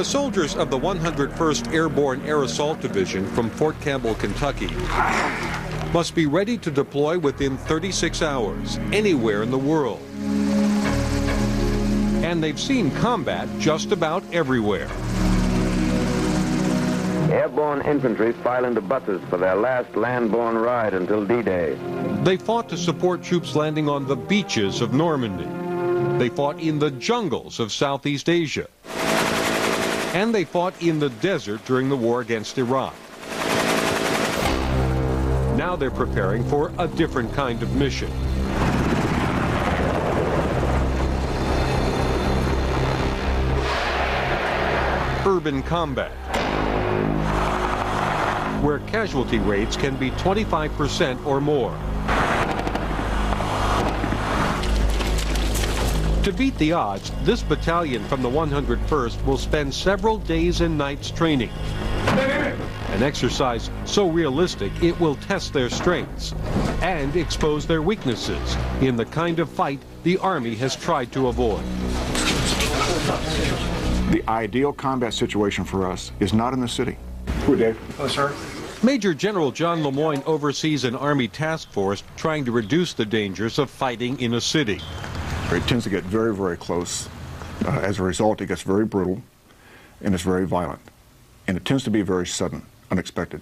The soldiers of the 101st Airborne Air Assault Division from Fort Campbell, Kentucky, must be ready to deploy within 36 hours, anywhere in the world. And they've seen combat just about everywhere. Airborne infantry file into buses for their last land-borne ride until D-Day. They fought to support troops landing on the beaches of Normandy. They fought in the jungles of Southeast Asia. And they fought in the desert during the war against Iraq. Now they're preparing for a different kind of mission. Urban combat, where casualty rates can be 25% or more. To beat the odds, this battalion from the 101st will spend several days and nights training. An exercise so realistic it will test their strengths and expose their weaknesses in the kind of fight the Army has tried to avoid. The ideal combat situation for us is not in the city. Who, Dave? Oh, sir. Major General John Lemoyne oversees an Army task force trying to reduce the dangers of fighting in a city. It tends to get very, very close. As a result, it gets very brutal, and it's very violent. And it tends to be very sudden, unexpected.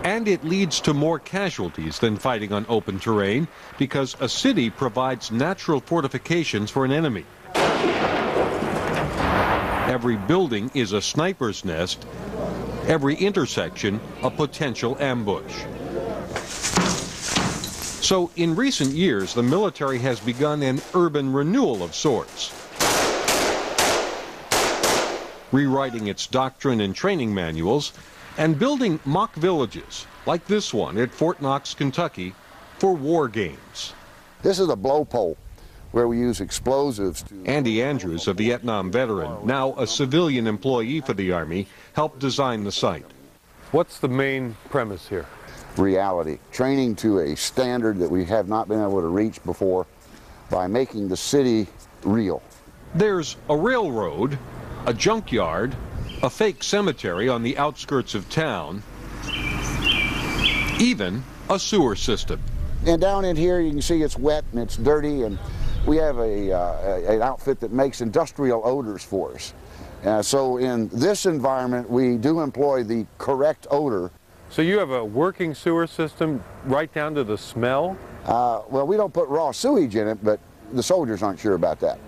And it leads to more casualties than fighting on open terrain because a city provides natural fortifications for an enemy. Every building is a sniper's nest, every intersection a potential ambush. So in recent years, the military has begun an urban renewal of sorts, rewriting its doctrine and training manuals and building mock villages like this one at Fort Knox, Kentucky, for war games. This is a blow pole where we use explosives to... Andy Andrews, a Vietnam veteran, now a civilian employee for the Army, helped design the site. What's the main premise here? Reality, training to a standard that we have not been able to reach before by making the city real. There's a railroad, a junkyard, a fake cemetery on the outskirts of town, even a sewer system. And down in here you can see it's wet and it's dirty, and we have an outfit that makes industrial odors for us. So in this environment we do employ the correct odor. So you have a working sewer system right down to the smell? Well, we don't put raw sewage in it, but the soldiers aren't sure about that.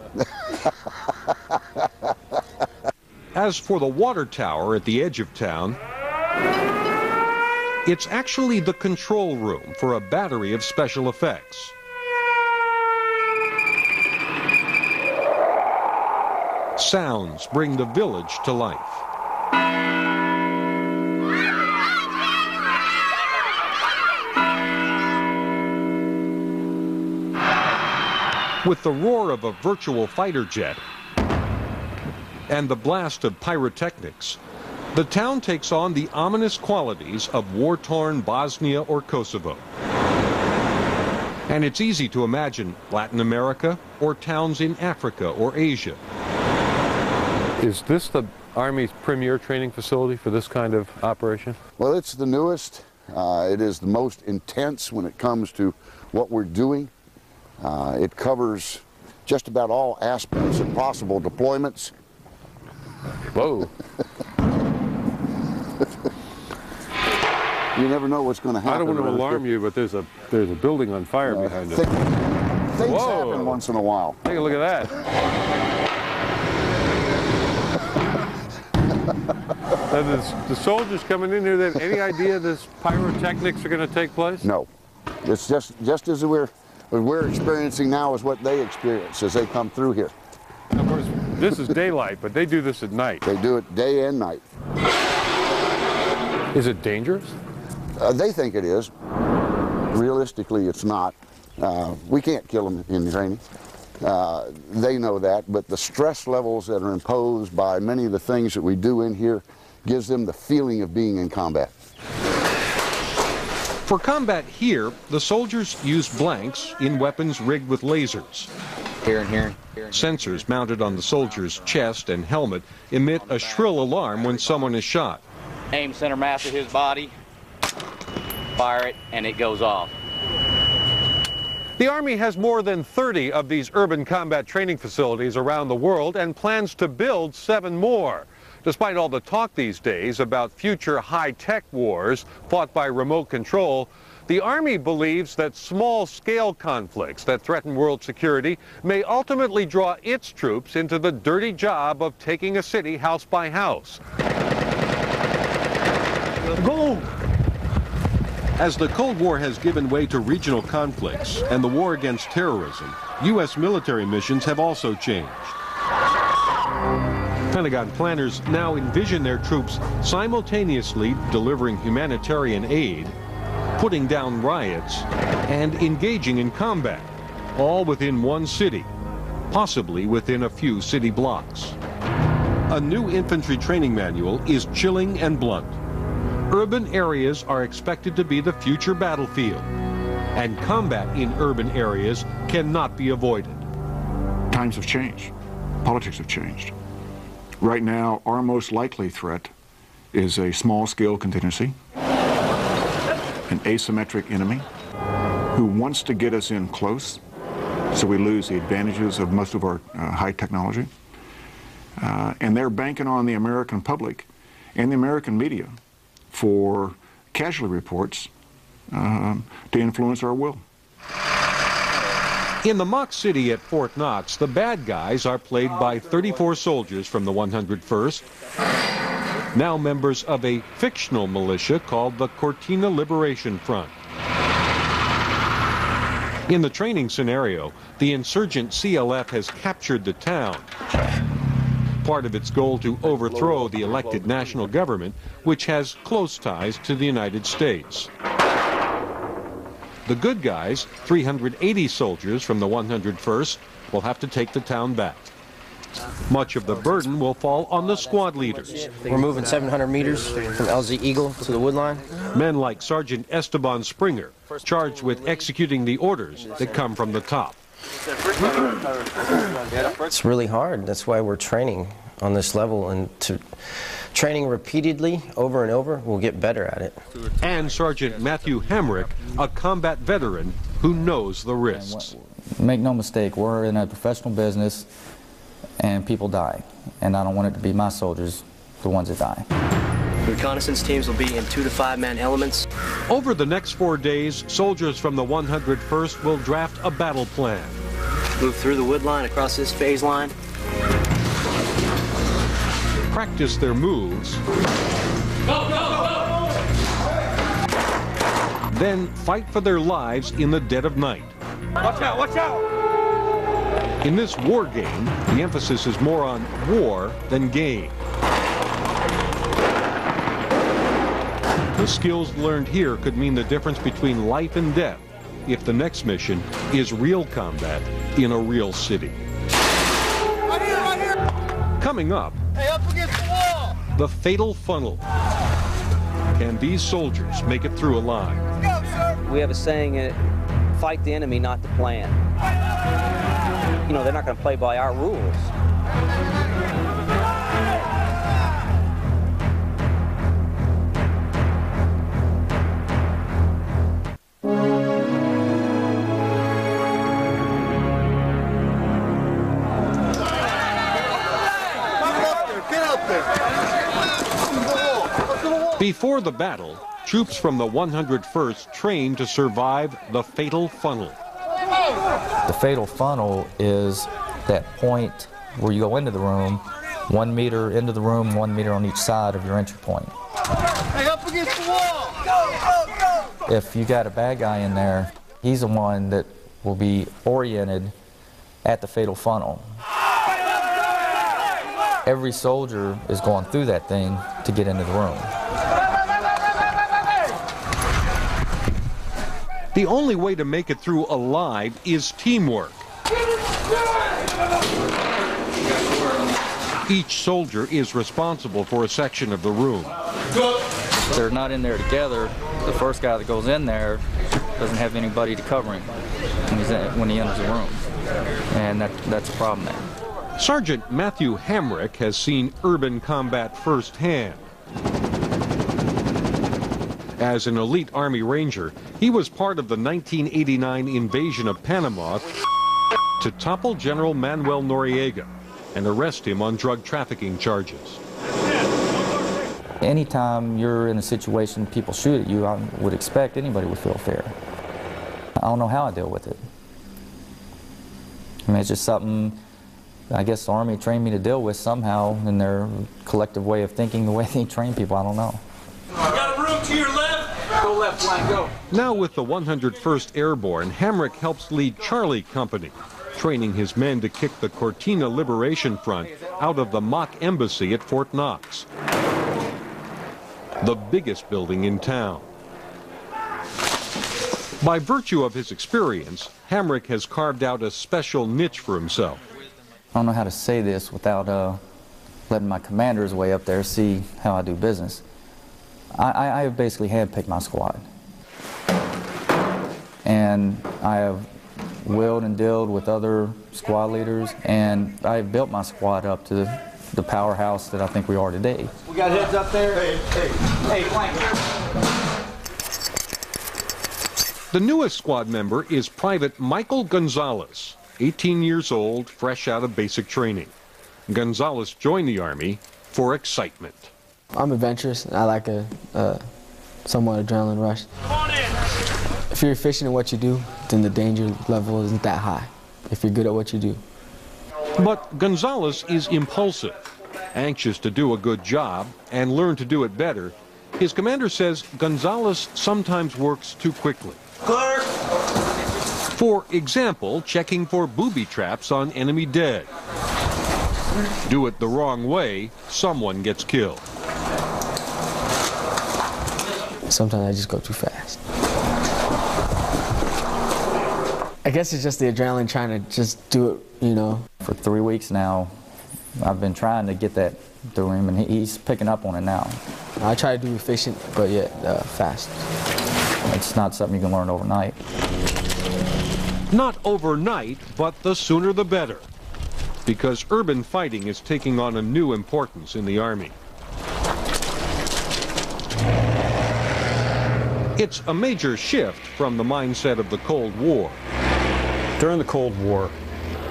As for the water tower at the edge of town, it's actually the control room for a battery of special effects. Sounds bring the village to life. With the roar of a virtual fighter jet and the blast of pyrotechnics, the town takes on the ominous qualities of war-torn Bosnia or Kosovo. And it's easy to imagine Latin America or towns in Africa or Asia. Is this the Army's premier training facility for this kind of operation? Well, it's the newest. It is the most intense when it comes to what we're doing. It covers just about all aspects of possible deployments. Whoa. You never know what's going to happen. I don't want to alarm you, but there's a building on fire behind us. Things happen once in a while. Take a look at that. The soldiers coming in here, they have any idea this pyrotechnics are going to take place? No. It's just as what we're experiencing now is what they experience as they come through here. Of course, this is daylight, but they do this at night. They do it day and night. Is it dangerous? They think it is. Realistically, it's not. We can't kill them in training. They know that, but the stress levels that are imposed by many of the things that we do in here gives them the feeling of being in combat. For combat here, the soldiers use blanks in weapons rigged with lasers. Here and here. Sensors mounted on the soldier's chest and helmet emit a shrill alarm when someone is shot. Aim center mass of his body, fire it, and it goes off. The Army has more than 30 of these urban combat training facilities around the world and plans to build 7 more. Despite all the talk these days about future high-tech wars fought by remote control, the Army believes that small-scale conflicts that threaten world security may ultimately draw its troops into the dirty job of taking a city house by house. Go! As the Cold War has given way to regional conflicts and the war against terrorism, U.S. military missions have also changed. Pentagon planners now envision their troops simultaneously delivering humanitarian aid, putting down riots, and engaging in combat, all within one city, possibly within a few city blocks. A new infantry training manual is chilling and blunt. Urban areas are expected to be the future battlefield, and combat in urban areas cannot be avoided. Times have changed. Politics have changed. Right now, our most likely threat is a small-scale contingency, an asymmetric enemy who wants to get us in close, so we lose the advantages of most of our high technology. And they're banking on the American public and the American media for casualty reports to influence our will. In the mock city at Fort Knox, the bad guys are played by 34 soldiers from the 101st, now members of a fictional militia called the Cortina Liberation Front. In the training scenario, the insurgent CLF has captured the town, part of its goal to overthrow the elected national government, which has close ties to the United States. The good guys, 380 soldiers from the 101st, will have to take the town back. Much of the burden will fall on the squad leaders. We're moving 700 meters from LZ Eagle to the woodline. Men like Sergeant Esteban Springer, charged with executing the orders that come from the top. It's really hard. That's why we're training on this level, and training repeatedly over and over, we'll get better at it. And Sergeant Matthew Hamrick, a combat veteran who knows the risks. Make no mistake, we're in a professional business and people die, and I don't want it to be my soldiers, the ones that die. Reconnaissance teams will be in 2 to 5 man elements. Over the next 4 days, soldiers from the 101st will draft a battle plan. Move through the wood line across this phase line. Practice their moves. Go, go, go! Then fight for their lives in the dead of night. Watch out, watch out! In this war game, the emphasis is more on war than game. The skills learned here could mean the difference between life and death if the next mission is real combat in a real city. Right here, right here! Coming up, Hey, up against the wall! the fatal funnel. Can these soldiers make it through alive? Go, sir! We have a saying, fight the enemy, not the plan. You know, they're not going to play by our rules. Before the battle, troops from the 101st train to survive the fatal funnel. The fatal funnel is that point where you go into the room, 1 meter into the room, 1 meter on each side of your entry point. Hey, up against the wall! Go, go, go! If you got a bad guy in there, he's the one that will be oriented at the fatal funnel. Every soldier is going through that thing to get into the room. The only way to make it through alive is teamwork. Each soldier is responsible for a section of the room. If they're not in there together, the first guy that goes in there doesn't have anybody to cover him when he enters the room, and that's a problem there. Sergeant Matthew Hamrick has seen urban combat firsthand. As an elite Army Ranger, he was part of the 1989 invasion of Panama to topple General Manuel Noriega and arrest him on drug trafficking charges. Anytime you're in a situation people shoot at you, I would expect anybody would feel fear. I don't know how I deal with it. I mean, it's just something I guess the Army trained me to deal with somehow in their collective way of thinking, the way they train people. I don't know. You got a room to your left? Go left, line, go. Now with the 101st Airborne, Hamrick helps lead Charlie Company, training his men to kick the Cortina Liberation Front out of the MOUT embassy at Fort Knox, the biggest building in town. By virtue of his experience, Hamrick has carved out a special niche for himself. I don't know how to say this without letting my commanders way up there see how I do business. I have basically handpicked my squad. And I have willed and dealed with other squad leaders, and I have built my squad up to the powerhouse that I think we are today. We got heads up there. Hey, flank. The newest squad member is Private Michael Gonzalez, 18 years old, fresh out of basic training. Gonzalez joined the Army for excitement. I'm adventurous. I like a somewhat adrenaline rush. If you're efficient in what you do, then the danger level isn't that high, if you're good at what you do. But Gonzalez is impulsive, anxious to do a good job and learn to do it better. His commander says Gonzalez sometimes works too quickly. Clear. For example, checking for booby traps on enemy dead. Do it the wrong way, someone gets killed. Sometimes I just go too fast. I guess it's just the adrenaline trying to just do it, you know. For 3 weeks now, I've been trying to get that through him, and he's picking up on it now. I try to do efficient, but yet fast. It's not something you can learn overnight. Not overnight, but the sooner the better. Because urban fighting is taking on a new importance in the Army. It's a major shift from the mindset of the Cold War. During the Cold War,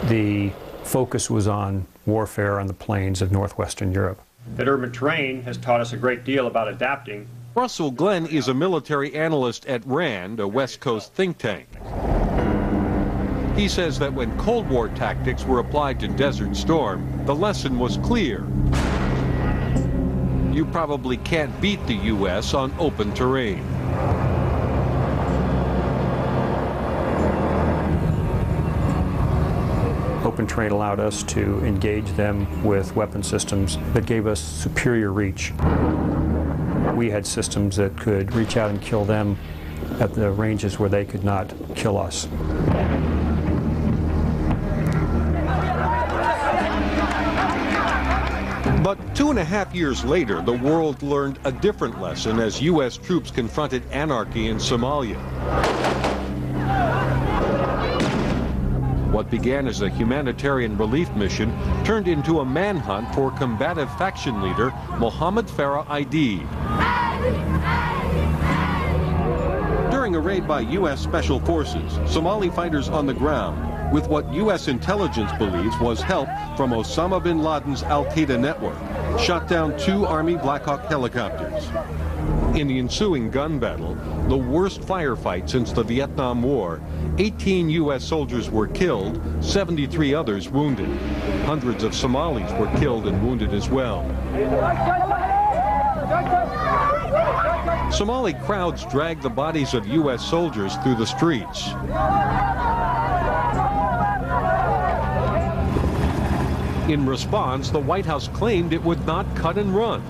the focus was on warfare on the plains of northwestern Europe. That urban terrain has taught us a great deal about adapting. Russell Glenn is a military analyst at RAND, a West Coast think tank. He says that when Cold War tactics were applied to Desert Storm, the lesson was clear. You probably can't beat the U.S. on open terrain. Open terrain allowed us to engage them with weapon systems that gave us superior reach. We had systems that could reach out and kill them at the ranges where they could not kill us. But 2.5 years later, the world learned a different lesson as U.S. troops confronted anarchy in Somalia. What began as a humanitarian relief mission turned into a manhunt for combative faction leader Mohammed Farah Aidid. During a raid by U.S. Special Forces, Somali fighters on the ground, with what U.S. intelligence believes was help from Osama bin Laden's Al-Qaeda network, shot down 2 Army Black Hawk helicopters. In the ensuing gun battle, the worst firefight since the Vietnam War, 18 U.S. soldiers were killed, 73 others wounded. Hundreds of Somalis were killed and wounded as well. Somali crowds dragged the bodies of U.S. soldiers through the streets. In response, the White House claimed it would not cut and run,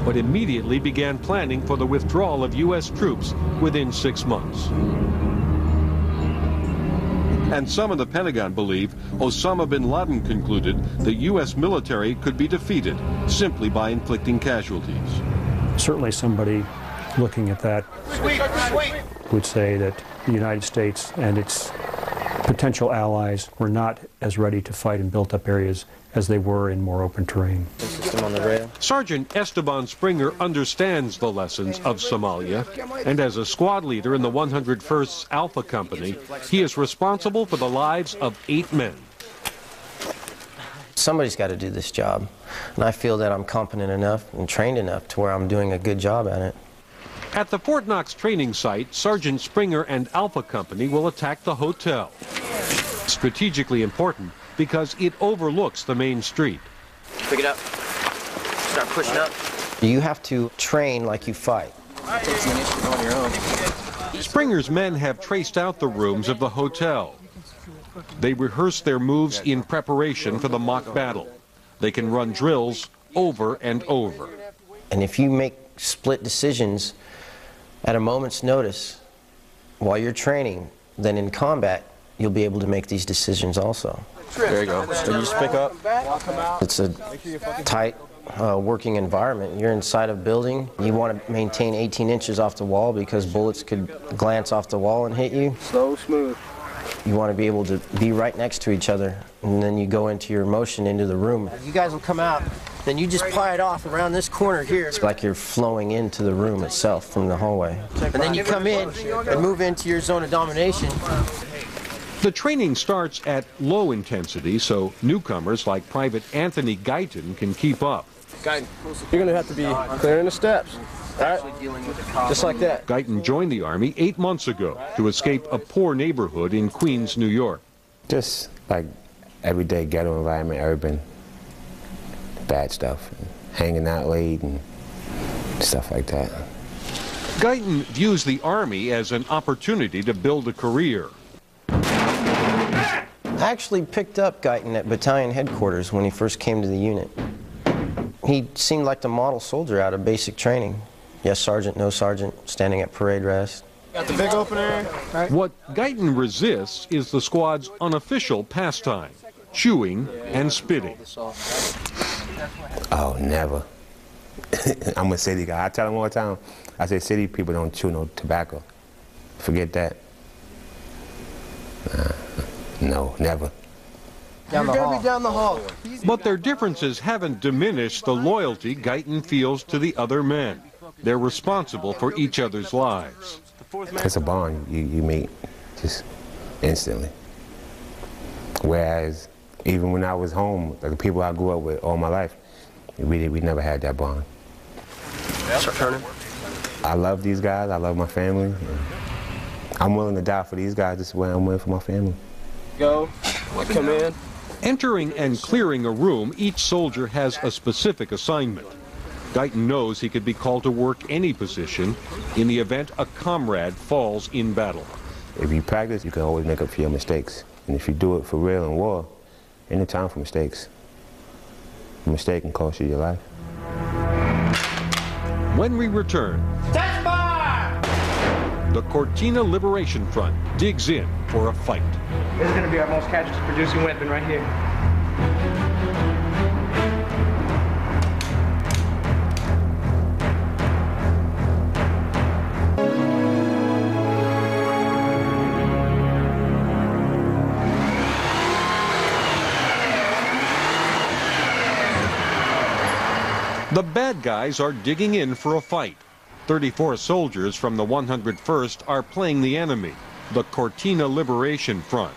but immediately began planning for the withdrawal of U.S. troops within 6 months. And some in the Pentagon believe Osama bin Laden concluded the U.S. military could be defeated simply by inflicting casualties. Certainly somebody looking at that, would say that the United States and its potential allies were not as ready to fight in built-up areas as they were in more open terrain. System on the rail. Sergeant Esteban Springer understands the lessons of Somalia, and as a squad leader in the 101st Alpha Company, he is responsible for the lives of 8 men. Somebody's got to do this job, and I feel that I'm competent enough and trained enough to where I'm doing a good job at it. At the Fort Knox training site, Sergeant Springer and Alpha Company will attack the hotel. Strategically important because it overlooks the main street. Pick it up. Start pushing up. You have to train like you fight. It takes the initiative on your own. Springer's men have traced out the rooms of the hotel. They rehearse their moves in preparation for the mock battle. They can run drills over and over. And if you make split decisions at a moment's notice while you're training, then in combat you'll be able to make these decisions also. There you go. So you just pick up. It's a tight working environment. You're inside a building. You want to maintain 18 inches off the wall because bullets could glance off the wall and hit you. Slow, smooth. You want to be able to be right next to each other, and then you go into your motion into the room. You guys will come out, then you just pry it off around this corner here. It's like you're flowing into the room itself from the hallway. And then you come in and move into your zone of domination. The training starts at low intensity, so newcomers like Private Anthony Guyton can keep up. Guyton, you're going to have to be clearing the steps. All right? Just like that. Guyton joined the Army 8 months ago to escape a poor neighborhood in Queens, New York. Just like everyday ghetto environment, urban, bad stuff, and hanging out late and stuff like that. Guyton views the Army as an opportunity to build a career. I actually picked up Guyton at battalion headquarters when he first came to the unit. He seemed like the model soldier out of basic training. Yes, sergeant, no sergeant, standing at parade rest. Got the big opener. Right. What Guyton resists is the squad's unofficial pastime, chewing and spitting. Oh, never. I'm a city guy. I tell them all the time, I say city people don't chew no tobacco. Forget that. No, never. You're going to be down the hall. But their differences haven't diminished the loyalty Guyton feels to the other men. They're responsible for each other's lives. It's a bond you meet just instantly. Whereas even when I was home, like the people I grew up with all my life, we never had that bond. Start turning. I love these guys. I love my family. I'm willing to die for these guys just the way I'm willing for my family. Go. Come in. Entering and clearing a room, each soldier has a specific assignment. Guyton knows he could be called to work any position in the event a comrade falls in battle. If you practice, you can always make up for your mistakes. And if you do it for real in war, ain't no time for mistakes. A mistake can cost you your life. When we return, Touch fire! the Cortina Liberation Front digs in for a fight. This is going to be our most casualty-producing weapon right here. The bad guys are digging in for a fight. 34 soldiers from the 101st are playing the enemy, the Cortina Liberation Front.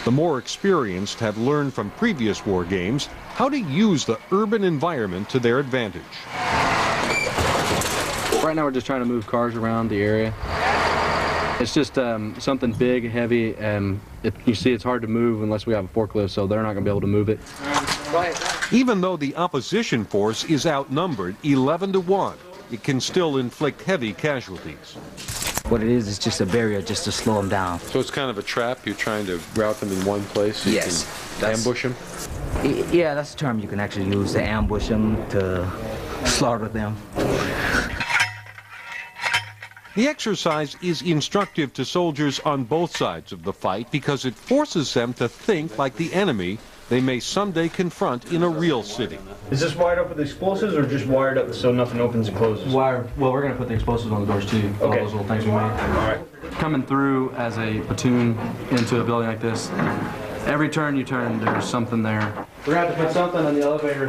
The more experienced have learned from previous war games how to use the urban environment to their advantage. Right now we're just trying to move cars around the area. It's just something big, heavy, and you see it's hard to move unless we have a forklift, so they're not going to be able to move it. Even though the opposition force is outnumbered 11 to 1, it can still inflict heavy casualties. What it is just a barrier just to slow them down. So it's kind of a trap? You're trying to route them in one place so yes, you can ambush them? Yeah, that's the term you can actually use, to ambush them, to slaughter them. The exercise is instructive to soldiers on both sides of the fight because it forces them to think like the enemy they may someday confront in a real city. Is this wired up with explosives or just wired up so nothing opens and closes? Well, we're going to put the explosives on the doors too. Okay. All those little things we made. All right. Coming through as a platoon into a building like this, every turn you turn, there's something there. We're going to have to put something on the elevator.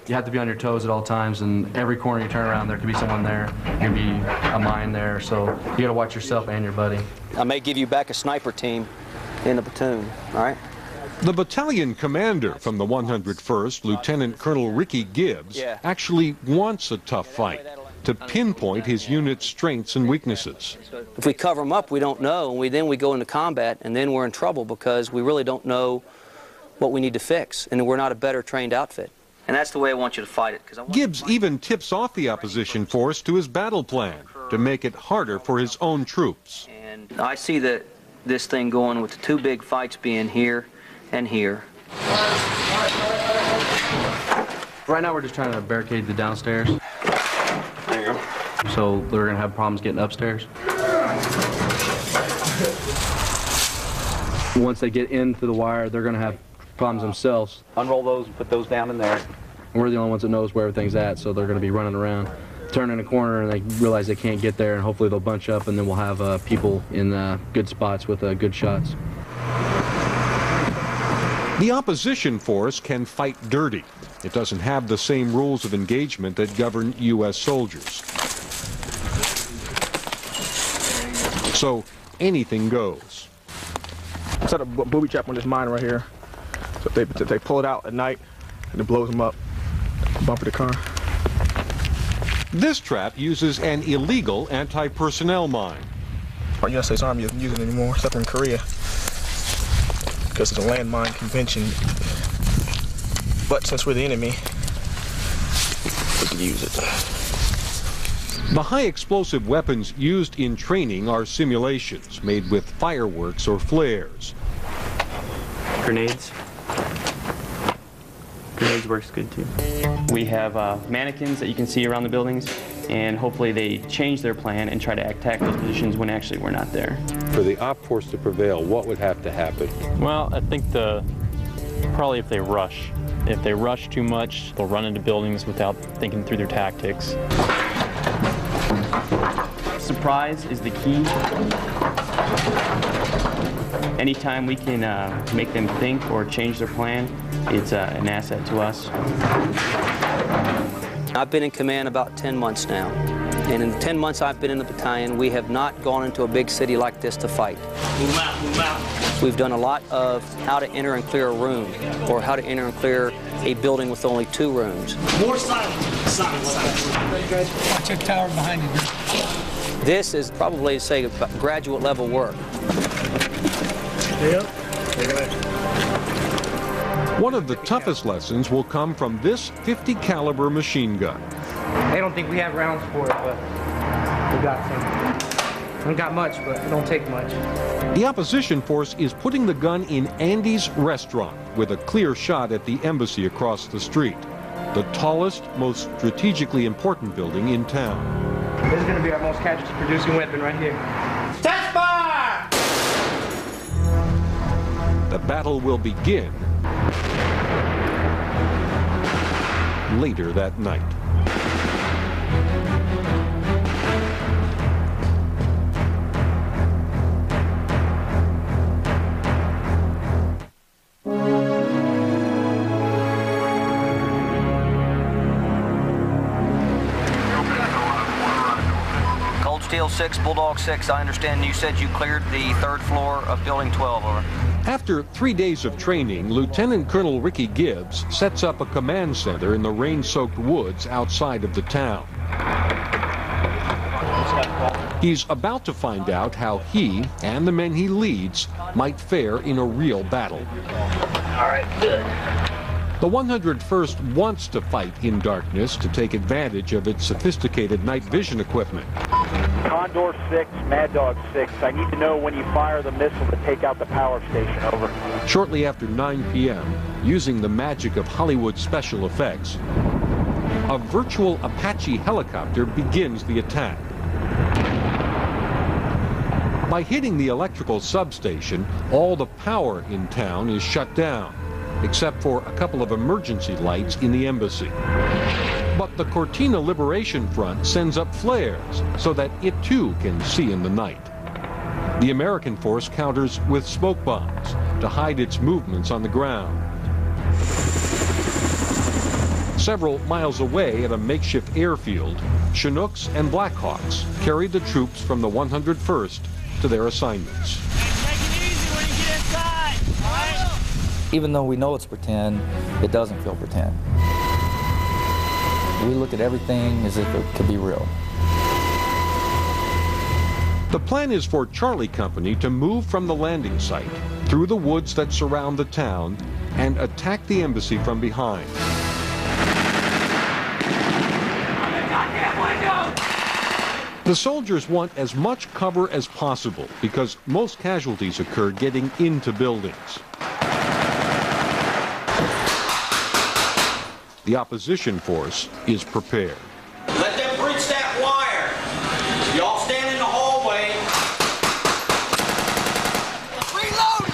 You have to be on your toes at all times, and every corner you turn around, there could be someone there. There could be a mine there, so you got to watch yourself and your buddy. I may give you back a sniper team in the platoon, all right? The battalion commander from the 101st, Lieutenant Colonel Ricky Gibbs, actually wants a tough fight to pinpoint his unit's strengths and weaknesses. If we cover them up, we don't know, and then we go into combat, and then we're in trouble because we really don't know what we need to fix, and we're not a better trained outfit. And that's the way I want you to fight it. Gibbs even tips off the opposition force to his battle plan to make it harder for his own troops. And I see this thing going with the two big fights being here and here. Right now we're just trying to barricade the downstairs. There you go. So they're going to have problems getting upstairs. Once they get into the wire, they're going to have problems themselves. Unroll those and put those down in there. We're the only ones that knows where everything's at, so they're going to be running around, turning a corner, and they realize they can't get there, and hopefully they'll bunch up, and then we'll have people in good spots with good shots. The opposition force can fight dirty. It doesn't have the same rules of engagement that govern U.S. soldiers. So anything goes. Set a booby trap on this mine right here. So if they pull it out at night, and it blows them up, bumper the car. This trap uses an illegal anti-personnel mine. Our United States Army isn't using it anymore, except in Korea, because of the landmine convention. But since we're the enemy, we can use it. The high explosive weapons used in training are simulations made with fireworks or flares. Grenades. Grenades works good too. We have mannequins that you can see around the buildings, and hopefully they change their plan and try to attack those positions when actually we're not there. For the op force to prevail, what would have to happen? Well, I think probably if they rush. If they rush too much, they'll run into buildings without thinking through their tactics. Surprise is the key. Anytime we can make them think or change their plan, it's an asset to us. I've been in command about 10 months now. And in the 10 months I've been in the battalion, we have not gone into a big city like this to fight. Move out, move out. We've done a lot of how to enter and clear a room, or how to enter and clear a building with only 2 rooms. More silence. Silence, silence. Watch that tower behind you. This is probably, say, graduate level work. Yep. One of the toughest lessons will come from this .50 caliber machine gun. They don't think we have rounds for it, but we got some. We don't got much, but it don't take much. The opposition force is putting the gun in Andy's restaurant with a clear shot at the embassy across the street, the tallest, most strategically important building in town. This is going to be our most casualty producing weapon right here. Test fire! The battle will begin later that night. Steel 6, Bulldog 6, I understand you said you cleared the 3rd floor of Building 12, over. After 3 days of training, Lieutenant Colonel Ricky Gibbs sets up a command center in the rain-soaked woods outside of the town. He's about to find out how he and the men he leads might fare in a real battle. All right, good. The 101st wants to fight in darkness to take advantage of its sophisticated night vision equipment. Condor 6, Mad Dog 6, I need to know when you fire the missile to take out the power station, over. Shortly after 9 p.m., using the magic of Hollywood special effects, a virtual Apache helicopter begins the attack. By hitting the electrical substation, all the power in town is shut down. except for a couple of emergency lights in the embassy. But the Cortina Liberation Front sends up flares so that it too can see in the night. The American force counters with smoke bombs to hide its movements on the ground. Several miles away at a makeshift airfield, Chinooks and Blackhawks carried the troops from the 101st to their assignments. Even though we know it's pretend, it doesn't feel pretend. We look at everything as if it could be real. The plan is for Charlie Company to move from the landing site through the woods that surround the town and attack the embassy from behind. The soldiers want as much cover as possible because most casualties occur getting into buildings. The opposition force is prepared. Let them breach that wire. Y'all stand in the hallway. Reload!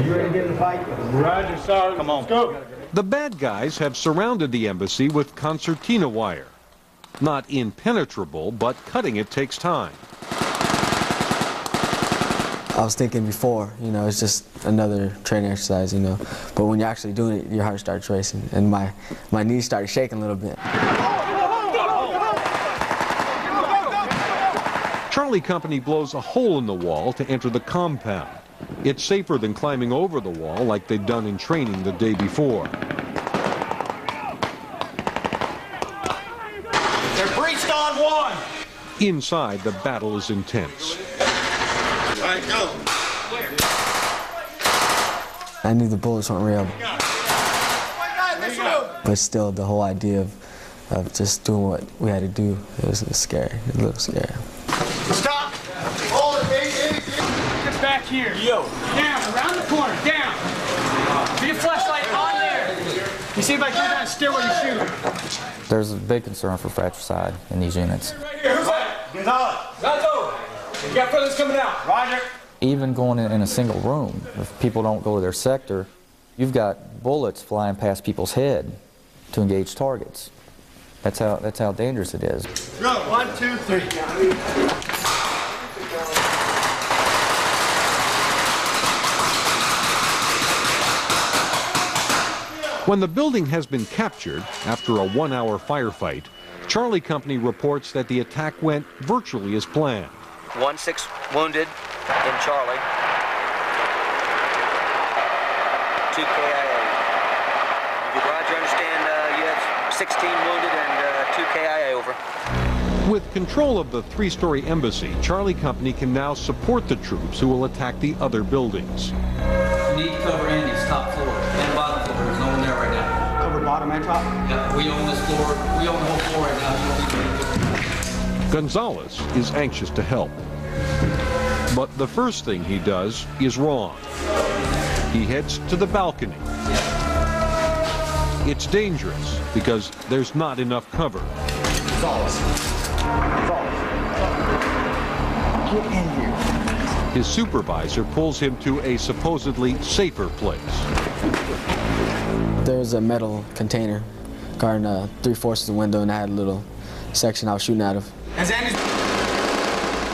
You ready to get in the fight? Roger, sir. Come on. Let's go. The bad guys have surrounded the embassy with concertina wire. Not impenetrable, but cutting it takes time. I was thinking before, you know, it's just another training exercise, you know. But when you're actually doing it, your heart starts racing, and my knees started shaking a little bit. Charlie Company blows a hole in the wall to enter the compound. It's safer than climbing over the wall like they'd done in training the day before. They're breached on one. Inside, the battle is intense. All right, go. I knew the bullets weren't real. But still, the whole idea of just doing what we had to do, it was scary, a little scary. Stop! Hold it, Get back here. Yo. Down, around the corner, down. Be a flashlight on there. You see if I can down stairway you shoot. There's a big concern for fratricide in these units. Right here, who's that? Gonzalez. Gonzo. You got brothers coming out. Roger. Even going in a single room, if people don't go to their sector, you've got bullets flying past people's head to engage targets. That's how dangerous it is. Go. 1, 2, 3. When the building has been captured after a 1-hour firefight, Charlie Company reports that the attack went virtually as planned. 6 wounded in Charlie. 2 KIA. Roger, understand you have 16 wounded and 2 KIA, over. With control of the 3-story embassy, Charlie Company can now support the troops who will attack the other buildings. You need to cover Andy's top floor and bottom floor. There's no one there right now. Cover bottom and top? Yeah, we own this floor. We own the whole floor right now. You don't need to. Gonzalez is anxious to help. But the first thing he does is wrong. He heads to the balcony. It's dangerous because there's not enough cover. Gonzalez. Get in here. His supervisor pulls him to a supposedly safer place. There was a metal container guarding 3/4 of the window, and I had a little section I was shooting out of.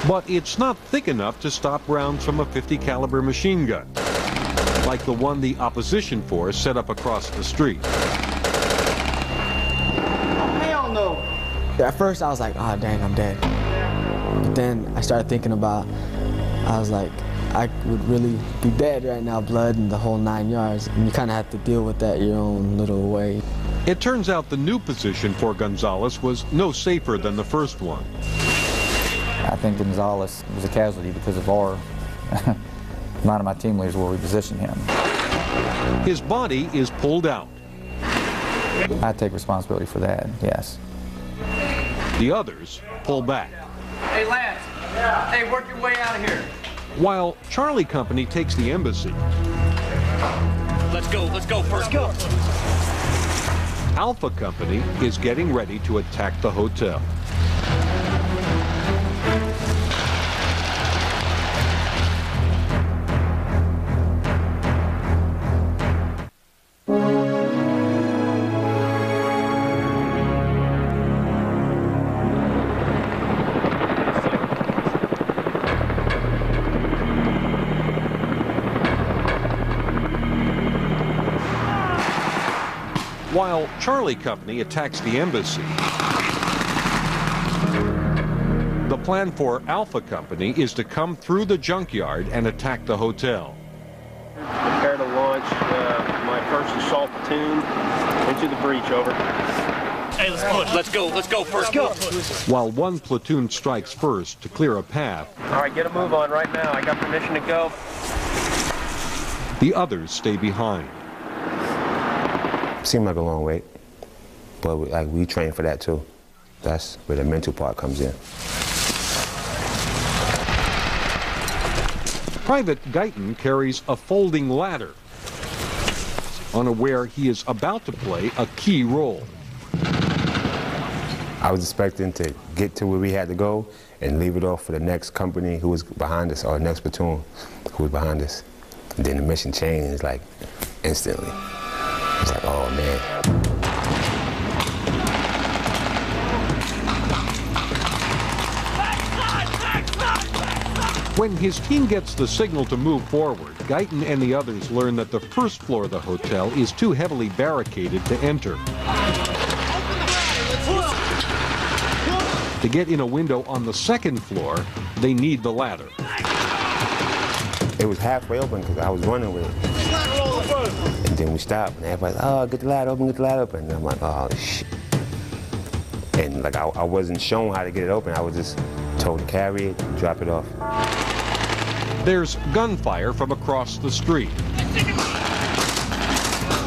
But it's not thick enough to stop rounds from a .50 caliber machine gun, like the one the opposition force set up across the street. Hell no. At first I was like, oh dang, I'm dead. But then I started thinking about, I was like, I would really be dead right now, blood and the whole 9 yards. And you kind of have to deal with that your own little way. It turns out the new position for Gonzalez was no safer than the first one. I think Gonzalez was a casualty because of our, none of my team leaders where we positioned him. His body is pulled out. I take responsibility for that, yes. The others pull back. Hey, Lance. Yeah. Hey, work your way out of here. While Charlie Company takes the embassy. Let's go first. Go. Alpha Company is getting ready to attack the hotel. While Charlie Company attacks the embassy, the plan for Alpha Company is to come through the junkyard and attack the hotel. Prepare to launch my first assault platoon into the breach, over. Hey, let's push. Let's go first. Go. While one platoon strikes first to clear a path, All right, get a move on right now. I got permission to go. the others stay behind. Seemed like a long wait, but we train for that too. That's where the mental part comes in. Private Guyton carries a folding ladder, unaware he is about to play a key role. I was expecting to get to where we had to go and leave it off for the next company who was behind us, or the next platoon who was behind us. And then the mission changed like instantly. It's like, oh man. When his team gets the signal to move forward, Guyton and the others learn that the first floor of the hotel is too heavily barricaded to enter. To get in a window on the second floor, they need the ladder. It was halfway open because I was running with it. And then we stopped, and everybody's like, oh, get the ladder open, get the ladder open. And I'm like, oh, shit. And like, I wasn't shown how to get it open. I was just told to carry it, drop it off. There's gunfire from across the street.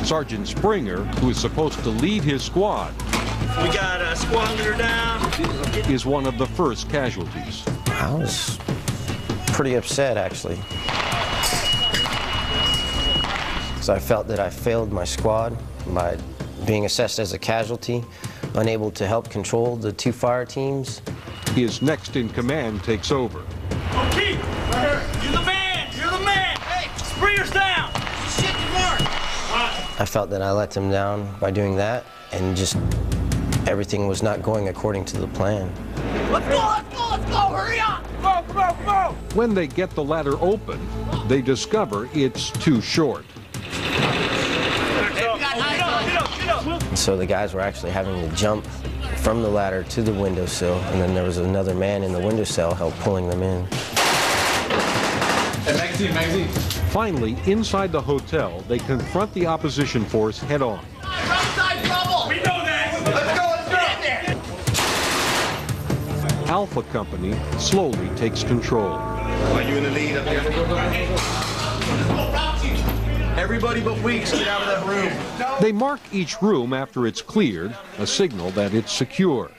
Sergeant Springer, who is supposed to lead his squad, We got a squad leader down. is one of the first casualties. I was pretty upset, actually. So I felt that I failed my squad by being assessed as a casualty, unable to help control the two fire teams. His next in command takes over. Okay, right here. You're the man. You're the man. Hey, Springer's down. Shit, you mark. I felt that I let them down by doing that, and just everything was not going according to the plan. Let's go. Let's go. Let's go. Hurry up. Go. Go. Go. When they get the ladder open, they discover it's too short. And so the guys were actually having to jump from the ladder to the windowsill, and then there was another man in the windowsill help pulling them in. Magazine. Finally, inside the hotel, they confront the opposition force head-on. We know that. Let's go. Let's go. Alpha Company slowly takes control. Are you in the lead up here? Everybody but Weeks, get out of that room. They mark each room after it's cleared, a signal that it's secure.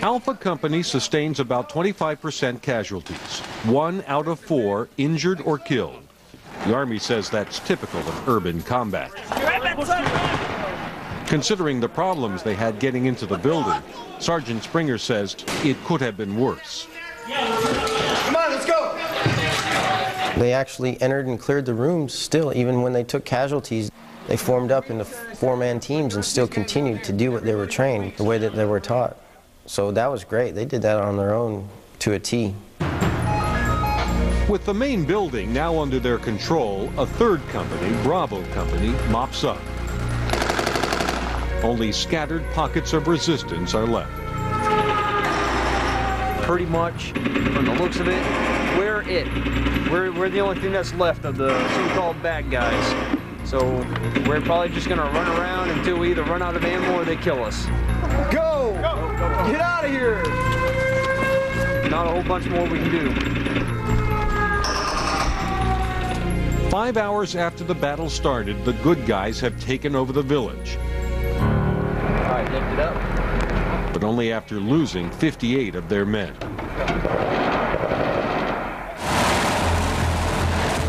Alpha Company sustains about 25% casualties, 1 out of 4 injured or killed. The Army says that's typical of urban combat. Considering the problems they had getting into the building, Sergeant Springer says it could have been worse. Come on, let's go. They actually entered and cleared the rooms still, even when they took casualties. They formed up into 4-man teams and still continued to do what they were trained, the way that they were taught. So that was great. They did that on their own to a T. With the main building now under their control, a third company, Bravo Company, mops up. Only scattered pockets of resistance are left. Pretty much, from the looks of it, we're it. We're the only thing that's left of the so-called bad guys. So we're probably just gonna run around until we either run out of ammo or they kill us. Go! Get out of here! Not a whole bunch more we can do. 5 hours after the battle started, the good guys have taken over the village. All right, lift it up. But only after losing 58 of their men.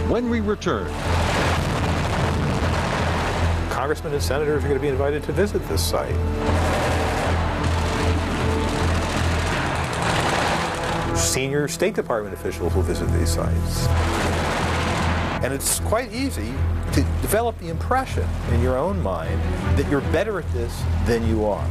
When we return, Congressmen and senators are going to be invited to visit this site. Senior State Department officials will visit these sites. And it's quite easy to develop the impression in your own mind that you're better at this than you are.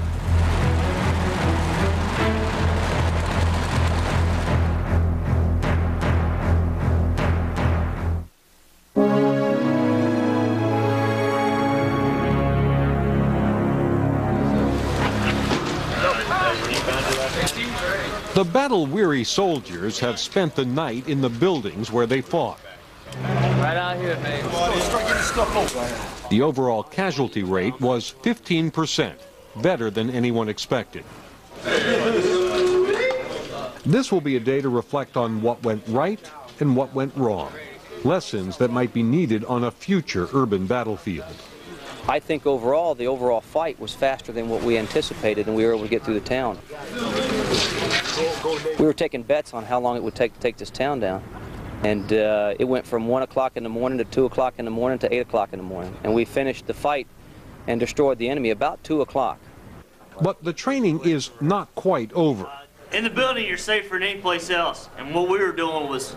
The battle-weary soldiers have spent the night in the buildings where they fought. Right out here, man. The overall casualty rate was 15%, better than anyone expected. This will be a day to reflect on what went right and what went wrong. Lessons that might be needed on a future urban battlefield. I think overall, the overall fight was faster than what we anticipated, and we were able to get through the town. We were taking bets on how long it would take to take this town down. And it went from 1 o'clock in the morning to 2 o'clock in the morning to 8 o'clock in the morning. And we finished the fight and destroyed the enemy about 2 o'clock. But the training is not quite over. In the building, you're safer than any place else. And what we were doing was,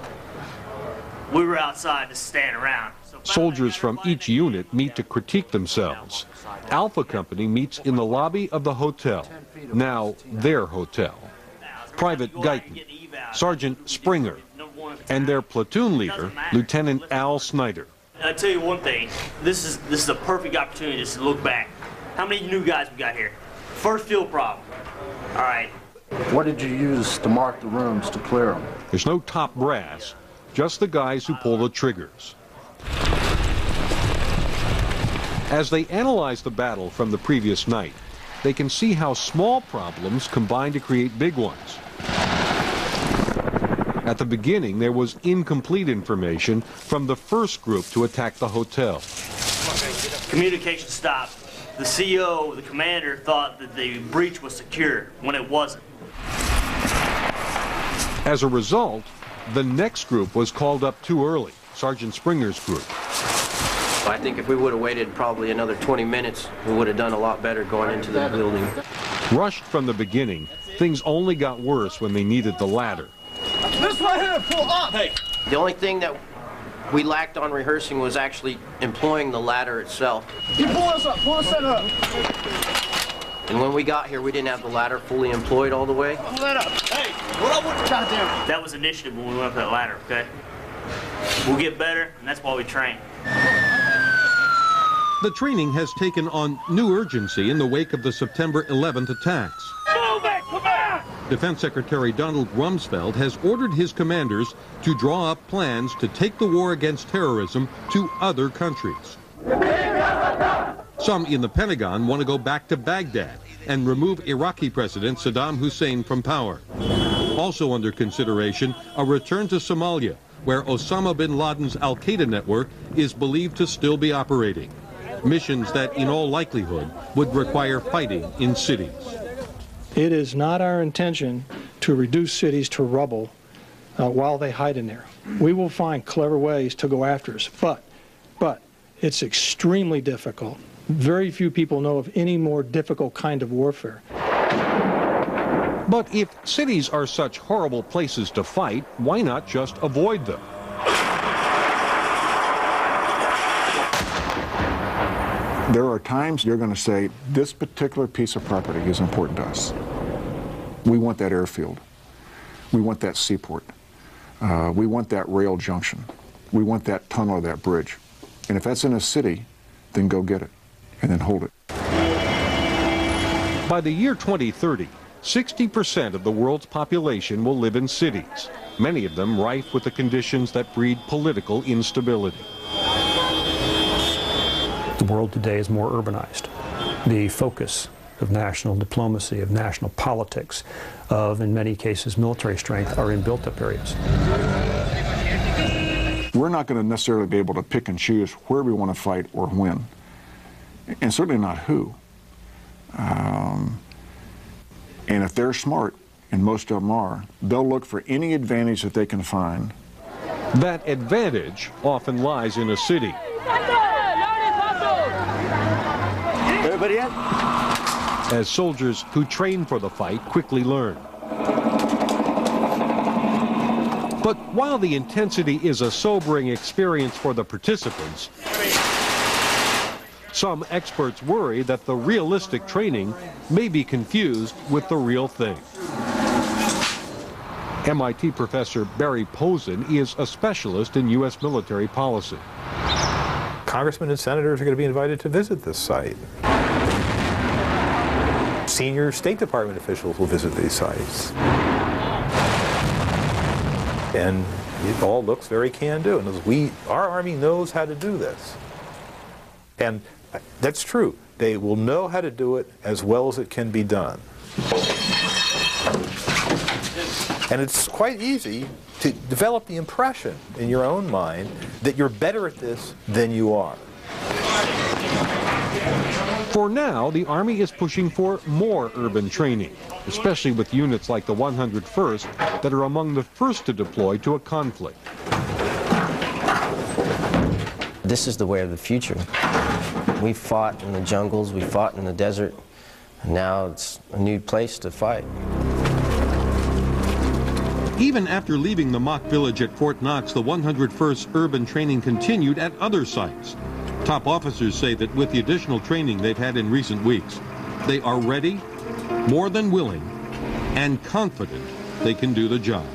we were outside just standing around. Soldiers from each unit meet to critique themselves. Alpha Company meets in the lobby of the hotel, now their hotel. Private Guyton, Sergeant Springer, and their platoon leader, Lieutenant Al Snyder. I tell you one thing, this is a perfect opportunity just to look back. How many new guys we got here? First field problem. All right. What did you use to mark the rooms to clear them? There's no top brass, just the guys who pull the triggers. As they analyze the battle from the previous night, they can see how small problems combine to create big ones. At the beginning, there was incomplete information from the first group to attack the hotel. Communication stopped. The CO, the commander, thought that the breach was secure when it wasn't. As a result, the next group was called up too early, Sergeant Springer's group. I think if we would have waited probably another 20 minutes, we would have done a lot better going into the building. Rushed from the beginning, things only got worse when they needed the ladder. This right here, pull up! Hey! The only thing that we lacked on rehearsing was actually employing the ladder itself. You pull us up, pull us up. And when we got here, we didn't have the ladder fully employed all the way. Pull that up. Hey, what up with the goddamn? That was initiative when we went up that ladder, okay? We'll get better, and that's why we train. The training has taken on new urgency in the wake of the September 11th attacks. Move it, come back! Defense Secretary Donald Rumsfeld has ordered his commanders to draw up plans to take the war against terrorism to other countries. Some in the Pentagon want to go back to Baghdad and remove Iraqi President Saddam Hussein from power. Also under consideration, a return to Somalia, where Osama bin Laden's al-Qaeda network is believed to still be operating. Missions that, in all likelihood, would require fighting in cities. It is not our intention to reduce cities to rubble while they hide in there. We will find clever ways to go after us, but it's extremely difficult. Very few people know of any more difficult kind of warfare. But if cities are such horrible places to fight, why not just avoid them? There are times you're going to say, this particular piece of property is important to us. We want that airfield. We want that seaport. We want that rail junction. We want that tunnel or that bridge. And if that's in a city, then go get it and then hold it. By the year 2030, 60% of the world's population will live in cities, many of them rife with the conditions that breed political instability. The world today is more urbanized. The focus of national diplomacy, of national politics, of, in many cases, military strength are in built-up areas. We're not going to necessarily be able to pick and choose where we want to fight or when, and certainly not who. And if they're smart, and most of them are, they'll look for any advantage that they can find. That advantage often lies in a city. Everybody in? As soldiers who train for the fight quickly learn. But while the intensity is a sobering experience for the participants, some experts worry that the realistic training may be confused with the real thing. MIT professor Barry Posen is a specialist in U.S. military policy. Congressmen and senators are going to be invited to visit this site. Senior State Department officials will visit these sites. And it all looks very can-do. And our Army knows how to do this. And that's true. They will know how to do it as well as it can be done. And it's quite easy to develop the impression in your own mind that you're better at this than you are. For now, the Army is pushing for more urban training, especially with units like the 101st that are among the first to deploy to a conflict. This is the way of the future. We fought in the jungles, we fought in the desert, and now it's a new place to fight. Even after leaving the mock village at Fort Knox, the 101st urban training continued at other sites. Top officers say that with the additional training they've had in recent weeks, they are ready, more than willing, and confident they can do the job.